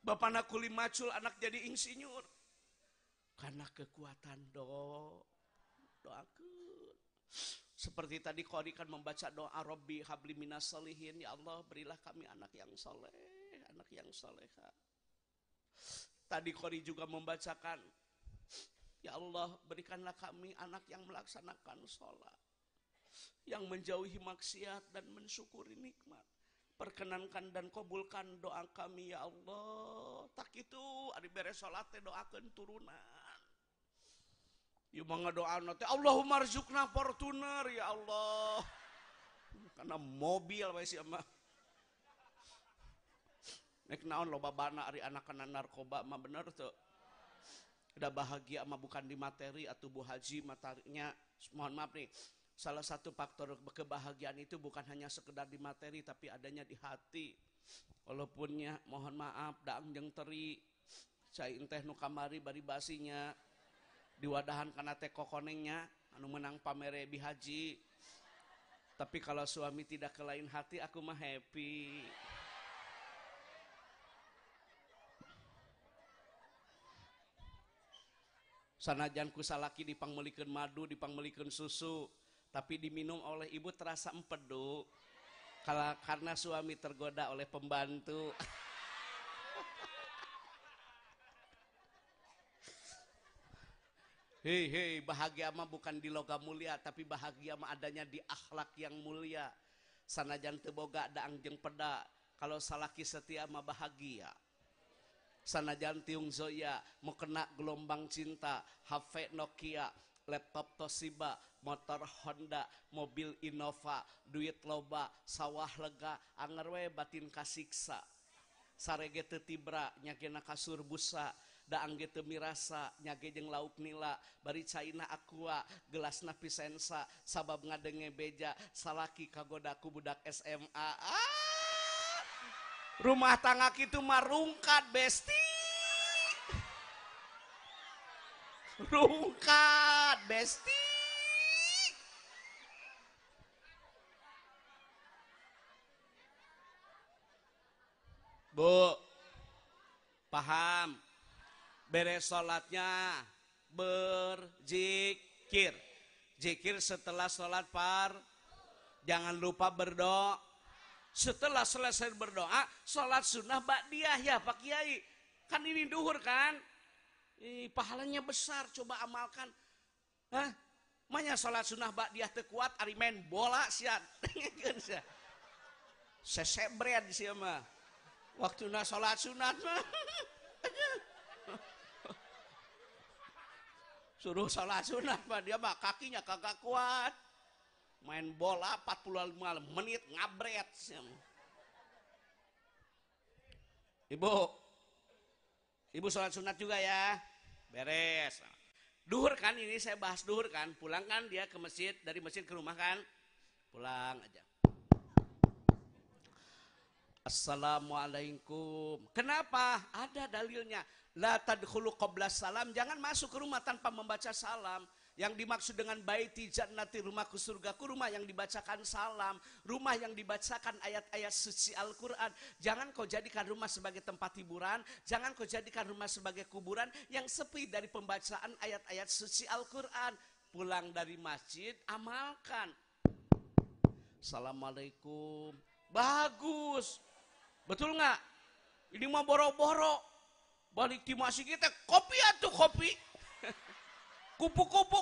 Bapak nak kuli macul, anak jadi insinyur. Karena kekuatan doakan. Seperti tadi Qori kan membaca doa Rabbi habli minas solihin. Ya Allah berilah kami anak yang soleh, anak yang soleha. Tadi Qori juga membacakan, ya Allah berikanlah kami anak yang melaksanakan sholat, yang menjauhi maksiat dan mensyukuri nikmat. Perkenankan dan kabulkan doa kami ya Allah. Tak itu ari beres salat teh doakeun turunan. Ieu mah ngadoana teh Allahumma rzuqna Fortuner ya Allah. Karena mobil we sia mah. Nek naon lobabana ari anak-anak narkoba mah bener tuh. Udah bahagia mah bukan di materi atau Bu Haji materinya. Mohon maaf nih. Salah satu faktor kebahagiaan itu bukan hanya sekedar di materi tapi adanya di hati. Walaupunnya mohon maaf daang jeung teri cai teh nu kamari bari basinya diwadahan kana teh kokonengnya anu menang pamere bi haji. Tapi kalau suami tidak ke lain hati aku mah happy. Sanajan ku salaki dipangmelikeun madu, dipangmelikeun susu, tapi diminum oleh ibu terasa empedu. Karena suami tergoda oleh pembantu. Hei, bahagia mah bukan di logam mulia, tapi bahagia mah adanya di akhlak yang mulia. Sanajan teu boga daang jeung peda, kalau salaki setia mah bahagia. Sanajan tiung Zoya mau kena gelombang cinta, HP Nokia, laptop Toshiba, motor Honda, mobil Innova, duit loba, sawah lega, anger we batin kasiksa. Sarege teu tibra, nyagena kasur busa, daang ge teu mirasa, nyage jeung lauk nila, bari caina aqua, gelasna Pisensa, sabab ngadenge beja, salaki kagoda ku budak SMA. Rumah tangga kitu mah rungkat besti. Rungkat besti. Bu, paham? Beres sholatnya berzikir. Zikir setelah sholat jangan lupa berdoa. Setelah selesai berdoa, sholat sunnah ba'diyah ya Pak Kiai. Kan ini duhur kan? Pahalanya besar, coba amalkan. Hah? Manya sholat sunnah ba'diyah teu kuat, ari main bola sian. Sesebred sia mah. Waktuna sholat sunat mah. Suruh sholat sunat mah dia mah kakinya kagak kuat. Main bola 45 menit ngabret. Ibu sholat sunat juga ya. Beres. Duhur kan ini saya bahas duhur kan. Pulang kan dia ke masjid, dari masjid ke rumah kan. Pulang aja. Assalamualaikum. Kenapa? Ada dalilnya. La tadkhulu qabla salam. Jangan masuk ke rumah tanpa membaca salam. Yang dimaksud dengan baiti jannati, rumahku surgaku, rumah yang dibacakan salam, rumah yang dibacakan ayat-ayat suci Al-Quran. Jangan kau jadikan rumah sebagai tempat hiburan, jangan kau jadikan rumah sebagai kuburan yang sepi dari pembacaan ayat-ayat suci Al-Quran. Pulang dari masjid, amalkan. Assalamualaikum. Bagus. Betul nggak? Ini mah boro-boro. Balik di masjid kita, kopi atuh kopi. Kupu-kupu,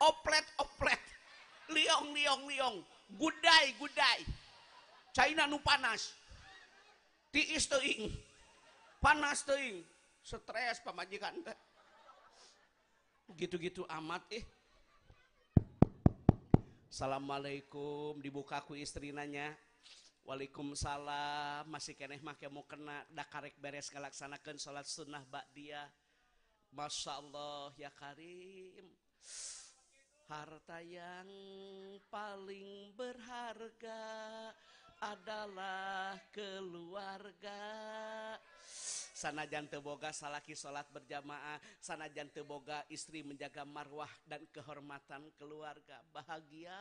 oplet, liong, gudai, China nu panas, tiis teuing, panas teuing, stres pamajikan teh. Gitu-gitu amat Assalamualaikum dibuka ku istri nanya. Waalaikumsalam masih keneh make mau kena da karek beres ngalaksanakeun salat sunnah ba'diyah. Masya Allah ya Karim. Harta yang paling berharga adalah keluarga. Sanajan teu boga salaki salat berjamaah, sanajan teu boga istri menjaga marwah dan kehormatan keluarga. Bahagia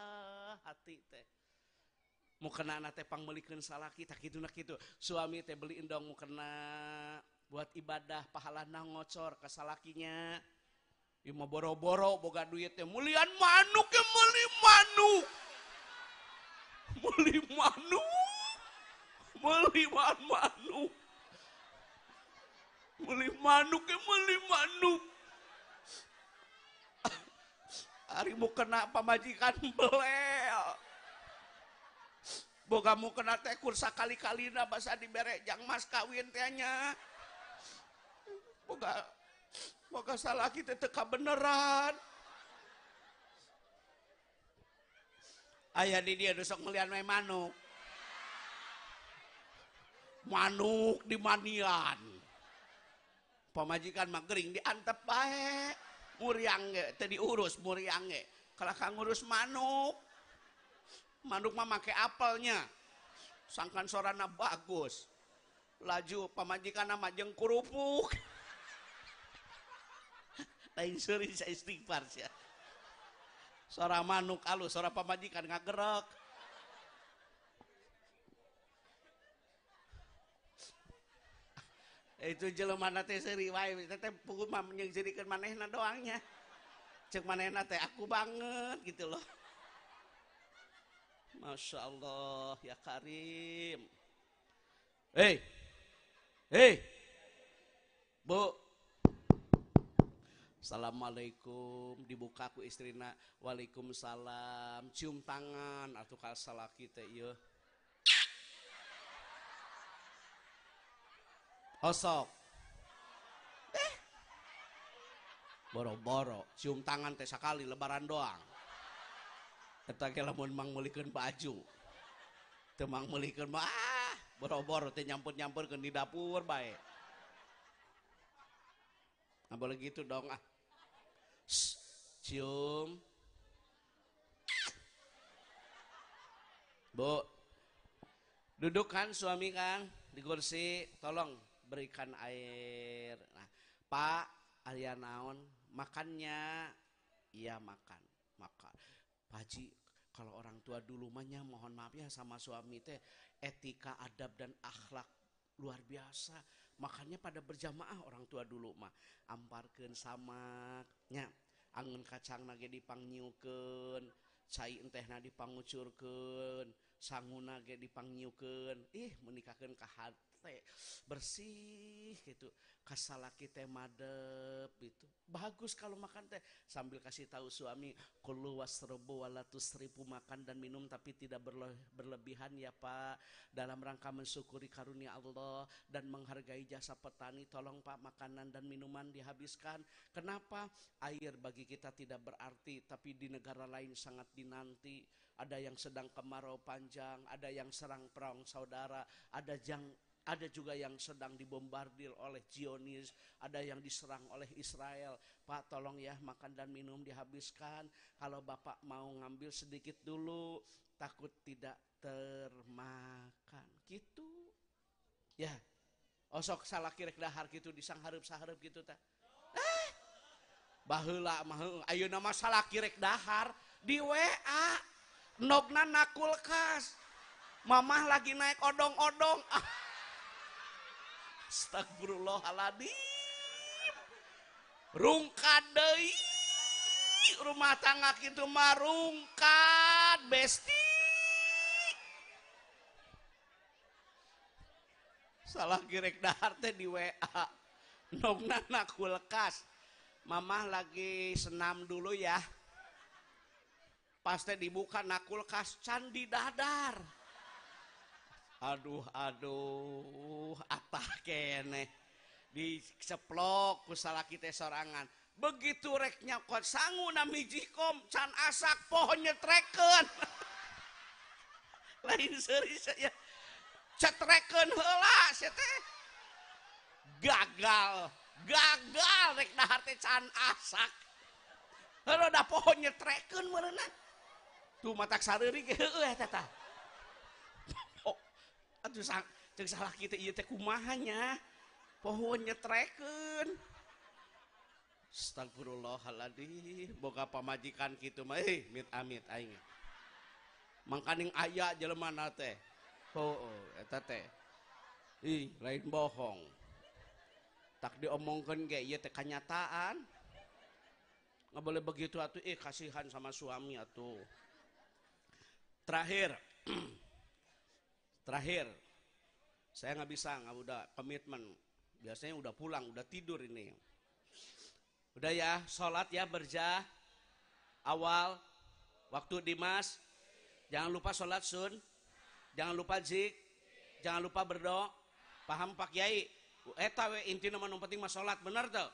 hati teh. Mukena teh pangmelikeun salaki tak kituna kitu. Suami teh beliin dong mukena buat ibadah pahalana ngocor ka salakinya. Ieu mah boro-boro boga duit teh mulian manuk ke meuli manuk. Meuli manuk. Meuli manuk. Meuli manuk ke meuli manuk. Ari mukena pamajikan belel. Boga mukena teh kursa kali-kalina basa dibere jang mas kawin teh nya. Boga salaki teh teu kabeneran. Aya di dieu sok ngelian we manuk. Manuk di manian. Pamajikan mah gering diantep bae. Muriang ge teu diurus muriang ge. Kalau ngurus manuk. Manuk mah make apelnya. Sangkan sorana bagus. Laju pamajikan mah jeung kurupuk. Lain seuring sa istighfar sia. Sora manuk alus, sora pamajikan ngagerek. Itu jelema teh seuri wae teh pukul mah nyeungsirikeun manehna doangnya. Ceuk manehna teh aku banget gitu loh. Masya Allah ya Karim. Hei Bu. Assalamualaikum dibuka ku istrina. Waalaikumsalam cium tangan atuh ka salaki teh ieu. Osok. Boro-boro cium tangan teh sakali lebaran doang. Eta ge lamun mang meulikeun baju. Teu mang meulikeun mah boro-boro teh nyampur-nyampurkeun di dapur bae. Nah boleh gitu dong cium. Bu, duduk kan suami kan di kursi, tolong berikan air. Nah, Pak, aya naon? Makannya? Iya makan. Pak Haji, kalau orang tua dulu mahnya mohon maaf ya sama suami teh etika, adab dan akhlak luar biasa. Makanya pada berjamaah orang tua dulu mah amparkeun samaknya, angeun kacangna ge dipangnyukeun, cai entehna dipangucurkeun, sanguna ge dipangnyukeun. Menikahkeun ka hate bersih gitu. Kasalaki teh madep gitu. Bagus kalau makan teh sambil kasih tahu suami kulu wasrobu wala tusrifu, makan dan minum tapi tidak berlebihan ya Pak, dalam rangka mensyukuri karunia Allah dan menghargai jasa petani. Tolong Pak, makanan dan minuman dihabiskan. Kenapa? Air bagi kita tidak berarti tapi di negara lain sangat dinanti. Ada yang sedang kemarau panjang, ada yang serang perang saudara, ada juga yang sedang dibombardir oleh Zionis, ada yang diserang oleh Israel. Pak, tolong ya makan dan minum dihabiskan. Kalau Bapak mau ngambil sedikit dulu, takut tidak termakan. Gitu. Ya. Osok salaki rek dahar gitu disanghareup-sahareup gitu tah. Baheula mah ayeuna mah salaki rek dahar di WA. Nogna na kulkas. Mamah lagi naik odong-odong. Astagfirullahaladzim. Rungkad deui. Rumah tangga kitu mah rungkad, besti. Salah girek dahar teh di WA. Nogna na kulkas. Mamah lagi senam dulu ya. Pas teh dibuka na kulkas can di dadar. Aduh, atah kene. diceplok ku salaki teh sorangan. Begitu rek nyakot sangu nami jikom can asak pohon nyetreken. Lain seri saya cetreken heula sia teh. Gagal rek dahar teh can asak. Heuh da pohon nyetreken meureuna. Tuh matak sareurik heueuh eta tah. Oh, atuh ceuk salaki teh ieu teh kumaha nya? Pohon nyetreken. Astagfirullahaladzim. Boga pamajikan kitu mah amit aing. Mangkaning aya jelema teh. Eta teh. Lain bohong. Tak diomongkeun ge ieu teh kenyataan. Nggak boleh begitu atuh, kasihan sama suami atuh. Terakhir, saya nggak bisa, udah komitmen. Biasanya udah pulang, udah tidur ini. Udah ya, sholat ya awal, waktu dimas, jangan lupa sholat sun, jangan lupa zik, jangan lupa berdoa. Paham Pak Kiai? Eta we inti nama nu penting mah sholat, bener tuh.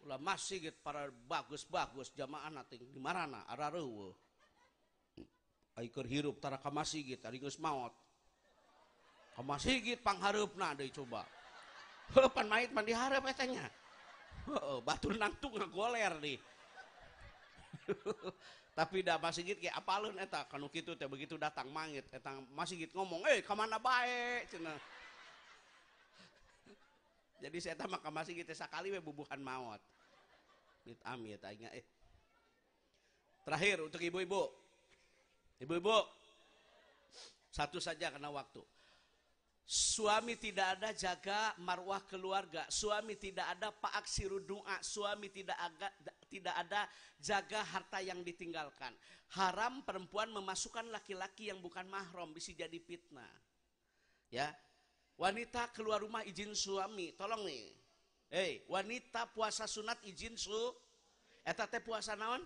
Ulah masih gitu para bagus jamaah nanti di marana arareueuh. Ai keur hirup tara ka masjid ari geus maot. Ka masjid panghareupna deui coba. Heuh pan mait mah dihareup eta nya. Heuh batur nangtung ngagoler deui. Tapi da masjid ge apaleun eta kanu kitu teh begitu datang mangit eta masjid ngomong, ka mana bae cenah. Jadi saya mah ka masjid teh sakali we bubuhan maot. Amit aing Terakhir untuk ibu-ibu. Ibu-ibu. Satu saja karena waktu. Suami tidak ada jaga marwah keluarga, suami tidak ada paaksiru doa, suami tidak ada jaga harta yang ditinggalkan. Haram perempuan memasukkan laki-laki yang bukan mahram, bisa jadi fitnah. Ya. Wanita keluar rumah izin suami, tolong nih. Wanita puasa sunat izin eta teh puasa naon?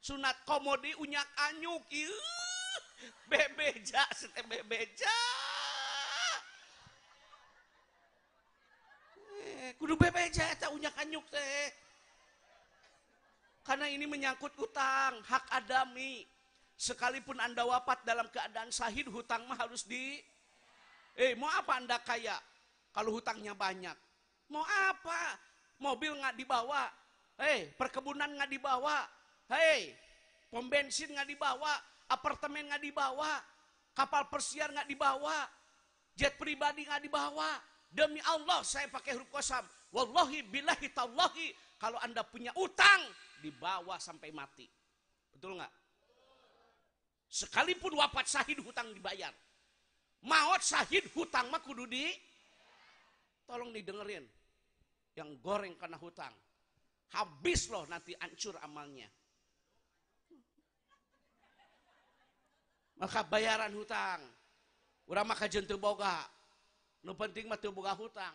Sunat komodi unyak anyuk. Bebeja, sete bebeja. Kudu bebeja eta unyak anyuk teh. Karena ini menyangkut utang, hak adami. Sekalipun Anda wafat dalam keadaan syahid, hutang mah harus mau apa Anda kaya kalau hutangnya banyak? Mau apa? Mobil nggak dibawa, perkebunan nggak dibawa, pom bensin nggak dibawa, apartemen nggak dibawa, kapal persiar nggak dibawa, jet pribadi nggak dibawa. Demi Allah saya pakai huruf qasam. Wallahi billahi tallahi, kalau Anda punya utang dibawa sampai mati. Betul nggak? Sekalipun wafat syahid hutang dibayar. Maut syahid hutang mah kudu tolong didengerin. Yang goreng karena hutang. Habis loh nanti hancur amalnya. Maka bayaran hutang. Urang mah kajeun teu boga. Nu penting mah teu boga hutang.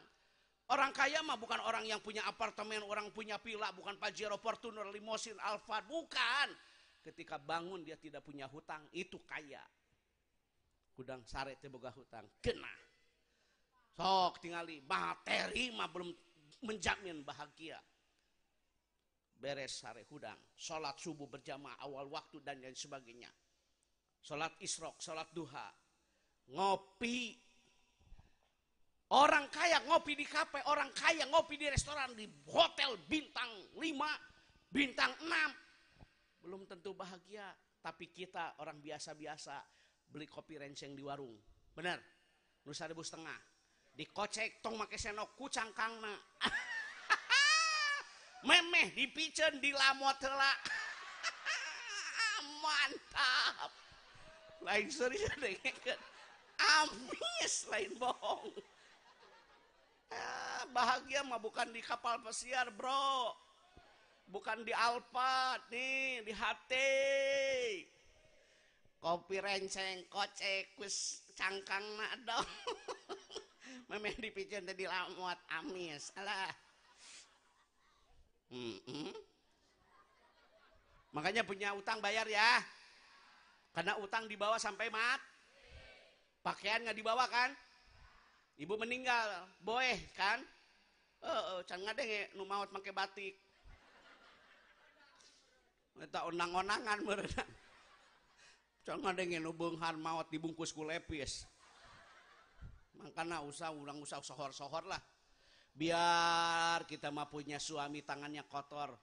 Orang kaya mah bukan orang yang punya apartemen, orang punya villa, bukan Pajero, Fortuner, Limosin, Alphard, bukan. Ketika bangun dia tidak punya hutang, itu kaya. Kudang sare teh boga hutang kena sok tingali materi mah belum menjamin bahagia. Beres sare hudang, sholat subuh berjamaah awal waktu dan lain sebagainya, sholat isrok, sholat duha, ngopi. Orang kaya ngopi di kafe, orang kaya ngopi di restoran, di hotel bintang 5, bintang 6, belum tentu bahagia. Tapi kita orang biasa-biasa beli kopi renceng di warung, bener, nu 1.500, dikocek tong make senok ku cangkangna. Memeh dipiceun dilamot heula. Mantap. Lain serius dengekeun. Amis lain bohong. Bahagia mah bukan di kapal pesiar, bro. Bukan di Alphard nih, di HT. Kopi renceng, kocek, kus cangkangna dong. Memang dipiceun teh dilamot amis. Alah. Makanya punya utang bayar ya. Karena utang dibawa sampai Pakaian nggak dibawa kan? Ibu meninggal, boleh kan? Can ngadenge nu maot make batik. Eta onang-onangan meureun. Can ngadenge nu beunghan maot dibungkus ku lepis. Makanya urang usah sohor-sohor lah. Biar kita mah punya suami tangannya kotor.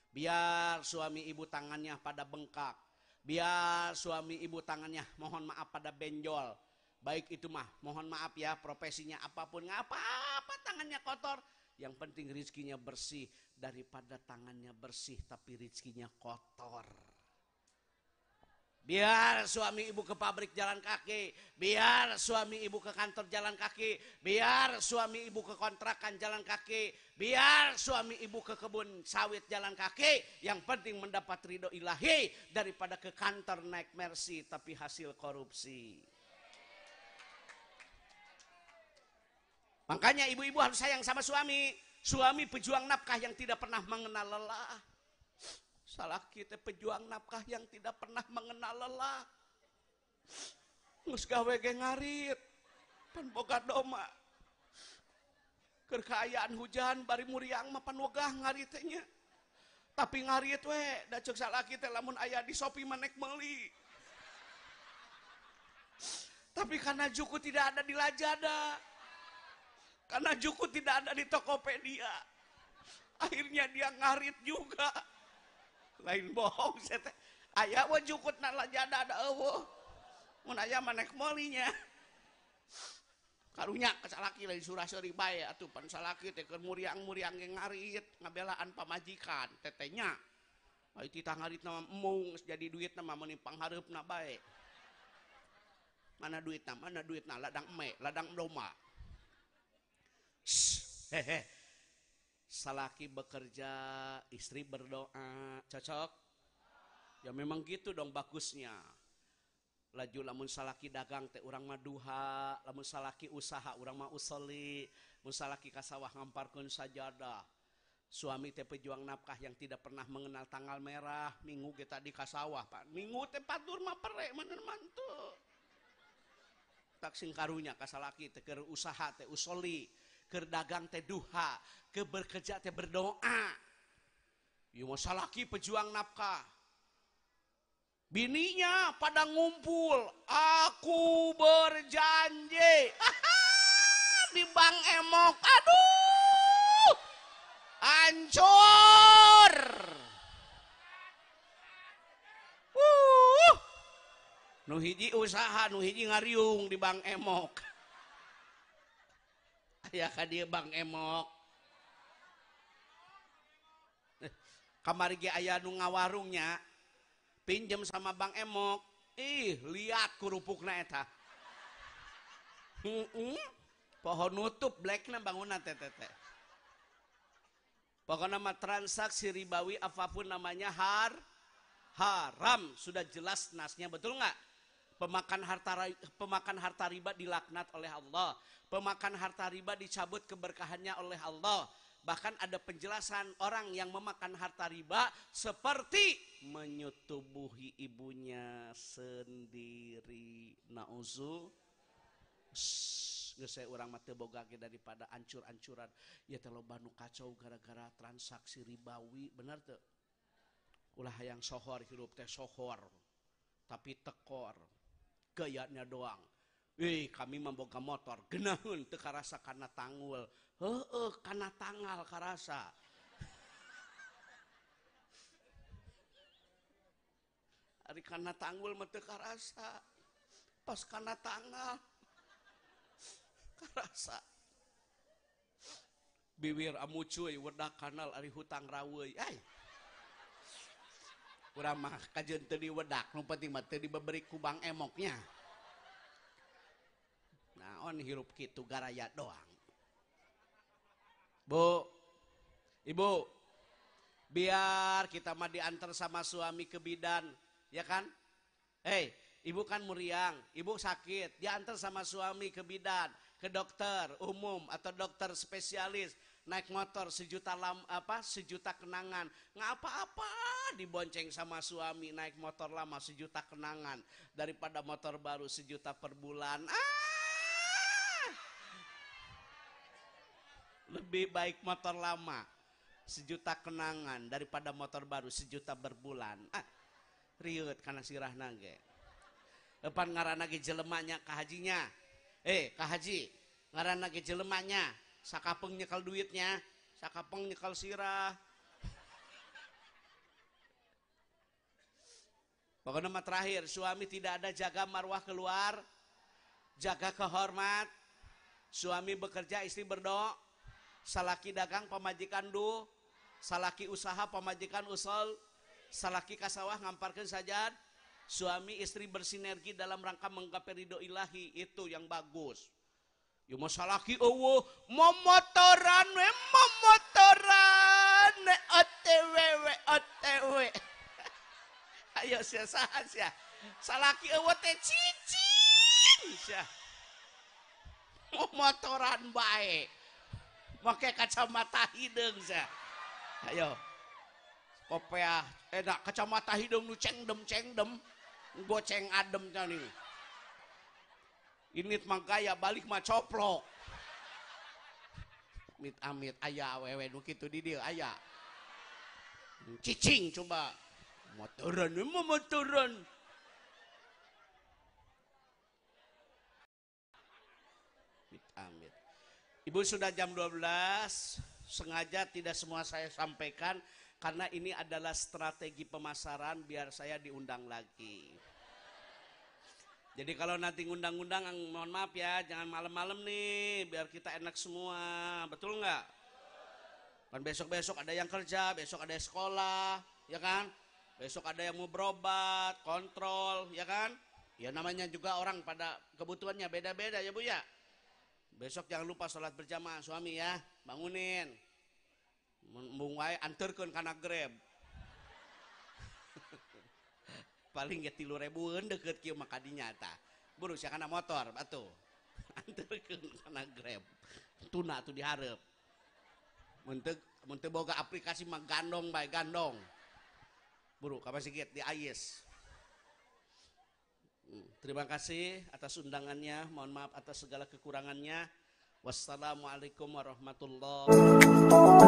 Biar suami ibu tangannya pada bengkak. Biar suami ibu tangannya mohon maaf pada benjol. Baik itu mah mohon maaf ya profesinya apapun. Nggak apa-apa tangannya kotor. Yang penting rizkinya bersih. Daripada tangannya bersih tapi rizkinya kotor. Biar suami ibu ke pabrik jalan kaki, biar suami ibu ke kantor jalan kaki, biar suami ibu ke kontrakan jalan kaki, biar suami ibu ke kebun sawit jalan kaki, yang penting mendapat ridho ilahi daripada ke kantor naik Mercy tapi hasil korupsi. Makanya ibu-ibu harus sayang sama suami. Suami pejuang nafkah yang tidak pernah mengenal lelah. Salah kita pejuang nafkah yang tidak pernah mengenal lelah. Nges gawe ge ngarit. Pan boga doma. Kerkayaan hujan bari muriang mah pan wegah ngaritnya. Tapi ngarit we da ceuk salaki teh lamun aya di Shopee manek meuli. Tapi karena Juku tidak ada di Lazada. Karena Juku tidak ada di Tokopedia. Akhirnya dia ngarit juga. Lain bohong teh. Aya we Jukutna Lazada ada eueuh. Mun aya manek meulinya. Karunya kasalaki lain Suraseuri bae atuh pan salaki teh keur muriang-muriang ge ngarit ngabelaan pamajikan tetenya. Ai titah ngaritna embung geus jadi duitna mah meuni panghareupna bae. Mana duitna ladang eme, ladang doma. Hehe. Salaki bekerja, istri berdoa, cocok? Ya memang gitu dong bagusnya. Laju lamun salaki dagang teh urang mah duha, lamun salaki usaha urang mah usoli, mun salaki ka sawah ngamparkeun sajadah. Suami teh pejuang nafkah yang tidak pernah mengenal tanggal merah, minggu ge tadi ka sawah, Pak. Minggu teh patur mah pere meuneun mantu. Tak sing karunya ka salaki teh keur usaha teh usoli. Keur dagang teh duha, keur bekerja teh berdoa. Ieu mah salaki pejuang nafkah. Bininya pada ngumpul, aku berjanji. Di Bang Emok, aduh, hancur. Nu hiji usaha, nu hiji ngariung di Bang Emok. Ya ka dieu Bang Emok. Kamari ge aya nu ngawarungnya. Pinjem sama Bang Emok. Ih, lihat kurupukna eta. Pohon nutup blackna bangunan teh. Pokoknya mah transaksi ribawi apapun namanya haram. Sudah jelas nasnya, betul nggak? Pemakan harta riba dilaknat oleh Allah. Pemakan harta riba dicabut keberkahannya oleh Allah. Bahkan ada penjelasan orang yang memakan harta riba seperti menyetubuhi ibunya sendiri. Nauzu. Geus urang mah teu boga ge daripada ancur-ancuran. Ya teh loba nu kacau gara-gara transaksi ribawi, bener teu? Ulah hayang sohor hirup teh sohor. Tapi tekor. Gayanya doang. Kami memboga motor, genaheun teu karasa kana tanggul. Heueuh kana tanggal karasa. Ari kana tanggul mah teu karasa. Pas kana tanggal karasa. Biwir amucuy wedak kanal ari hutang raweuy. Urang mah kajeun teu diwedak, nu penting mah teu dibeberi ku Bang Emoknya. Naon hirup kitu garaya doang. Bu, ibu, biar kita mah diantar sama suami ke bidan, ya kan? Ibu kan muriang, ibu sakit, diantar sama suami ke bidan, ke dokter umum atau dokter spesialis, naik motor sejuta kenangan, nggak apa-apa dibonceng sama suami naik motor lama sejuta kenangan daripada motor baru sejuta per bulan. Lebih baik motor lama 1 juta kenangan daripada motor baru 1 juta berbulan. Riut karena sirah nage. Depan ngaranna ge jelemanya ka hajinya. Ka haji, ngaranna ge jelemanya, sakapeng nyekel duitnya, sakapeng nyekel sirah. Pokoknya mah terakhir, suami tidak ada jaga marwah keluar, jaga kehormat. Suami bekerja, istri berdoa. Salaki dagang, pamajikan du. Salaki usaha, pamajikan usul. Salaki kasawah, ngamparkeun sajad. Suami istri bersinergi dalam rangka menggapai ridho ilahi, itu yang bagus. Ya masalaki eueuh momotoran OTW. Ayo sia saha sia. Salaki eueuh teh cicing sia. Momotoran bae. Make kacamata hideung sia. Ayo. Kopea enak kacamata hideung nu cengdem. Goceng adem tadi. Ini mah gaya balik mah coplok. Amit aya awewe nu kitu di dieu aya. Cicing coba. Motoran. Amit. Ibu sudah jam 12, sengaja tidak semua saya sampaikan karena ini adalah strategi pemasaran biar saya diundang lagi. Jadi kalau nanti ngundang-undang, mohon maaf ya, jangan malam-malam nih, biar kita enak semua, betul nggak? Kan besok-besok ada yang kerja, besok ada yang sekolah, ya kan? Besok ada yang mau berobat, kontrol, ya kan? Ya namanya juga orang pada kebutuhannya beda-beda ya Bu ya. Besok jangan lupa sholat berjamaah suami ya, bangunin. Mungwai anterkeun kana Grab. Paling ge 3.000 deket kieu maka dinyata. Buru sia kana motor batu. Anterkeun kana Grab. Tuna tuh dihareup. Mun teu boga aplikasi mah gandong bae gandong. Buru ka Sigit di AIS. Terima kasih atas undangannya. Mohon maaf atas segala kekurangannya. Wassalamualaikum warahmatullahi wabarakatuh.